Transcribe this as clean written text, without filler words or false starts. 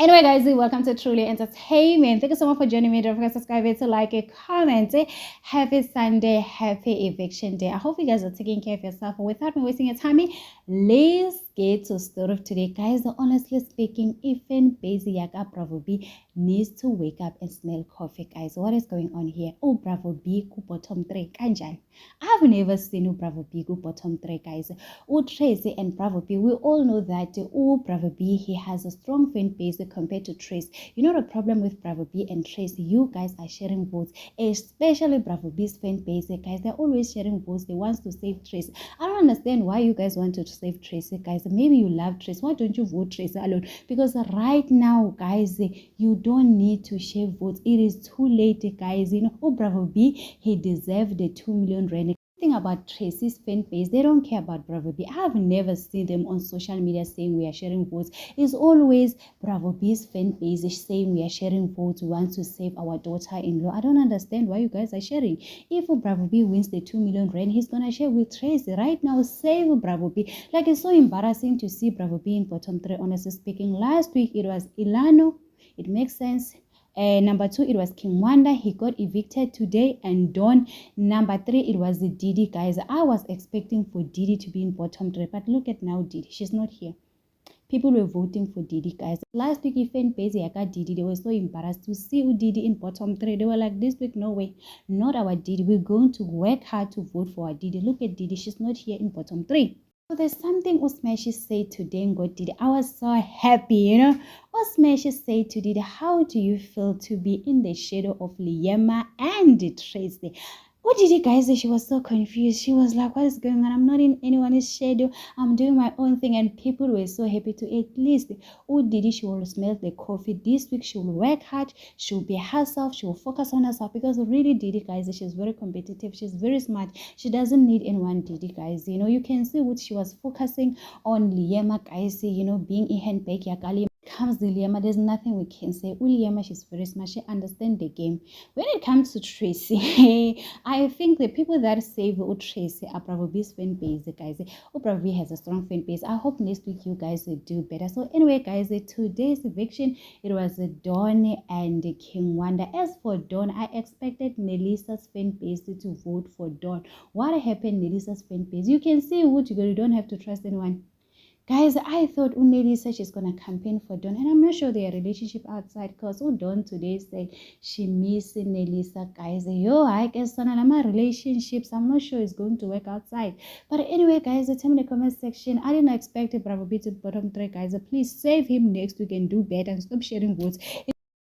Anyway, guys, welcome to Truly Entertainment. Thank you so much for joining me. Don't forget to subscribe, to like, a comment. Happy Sunday, happy eviction day. I hope you guys are taking care of yourself. Without me wasting your time, let's get to story of today. Guys, honestly speaking, even Busy Yaka Bravo B needs to wake up and smell coffee. Guys, what is going on here? Oh, Bravo B ku bottom 3 kanjani. I've never seen Bravo B ku bottom 3, guys. Tracy and Bravo B, we all know that Bravo B, he has a strong fan base compared to Trace. You know the problem with Bravo B and Trace, you guys are sharing votes, especially Bravo B's fan base, guys. They're always sharing votes. They want to save Trace. I don't understand why you guys want to save Trace, guys. Maybe you love Trace. Why don't you vote Trace alone? Because right now, guys, you don't need to share votes. It is too late, guys. You know, Bravo B, he deserved the 2 million rand. Thing about Tracy's fan base, they don't care about Bravo B. I have never seen them on social media saying we are sharing votes. It's always Bravo B's fan base saying we are sharing votes, we want to save our daughter-in-law. I don't understand why you guys are sharing. If Bravo B wins the 2 million rand, he's gonna share with Tracy. Right now, save Bravo B. Like, it's so embarrassing to see Bravo B in bottom 3, honestly speaking. Last week it was Ilano. It makes sense. Number 2, it was King Wanda. He got evicted today. And Dawn. Number 3, it was Didi, guys. I was expecting for Didi to be in bottom 3, but look at now Didi. She's not here. People were voting for Didi, guys. Last week, even Busy, I got Didi. They were so embarrassed to see Didi in bottom 3. They were like, this week, no way. Not our Didi. We're going to work hard to vote for our Didi. Look at Didi. She's not here in bottom 3. So there's something Osmeshi said today and God did. I was so happy, you know. Osmeshi said to Didi, how do you feel to be in the shadow of Liema and Tracy? What did you guys say? She was so confused. She was like, what is going on? I'm not in anyone's shadow. I'm doing my own thing. And people were so happy to at least, Didi, she will smell the coffee. This week, she will work hard. She will be herself. She will focus on herself. Because really, Didi, guys, she's very competitive. She's very smart. She doesn't need anyone, Didi, guys. You know, you can see what she was focusing on Liema, guys, you know, being in back Yakali. Comes the Liema, there's nothing we can say. Liema, she's very smart. She understands the game. When it comes to Tracy, I think the people that save Tracy are Bravo B's fan base, guys. Bravo B has a strong fan base. I hope next week you guys will do better. So anyway, guys, today's eviction, it was Dawn and King Wanda. As for Dawn, I expected Melissa's fan base to vote for Dawn. What happened, Melissa's fan base? You can see what you go. You don't have to trust anyone. Guys, I thought Uneli said she's going to campaign for Dawn, and I'm not sure their relationship outside, because Dawn today said she misses Nelisa, guys. Yo, I guess my relationships, I'm not sure it's going to work outside. But anyway, guys, tell me in the comment section. I didn't expect Bravo B to bottom 3, guys. Please save him next week and do better and stop sharing votes.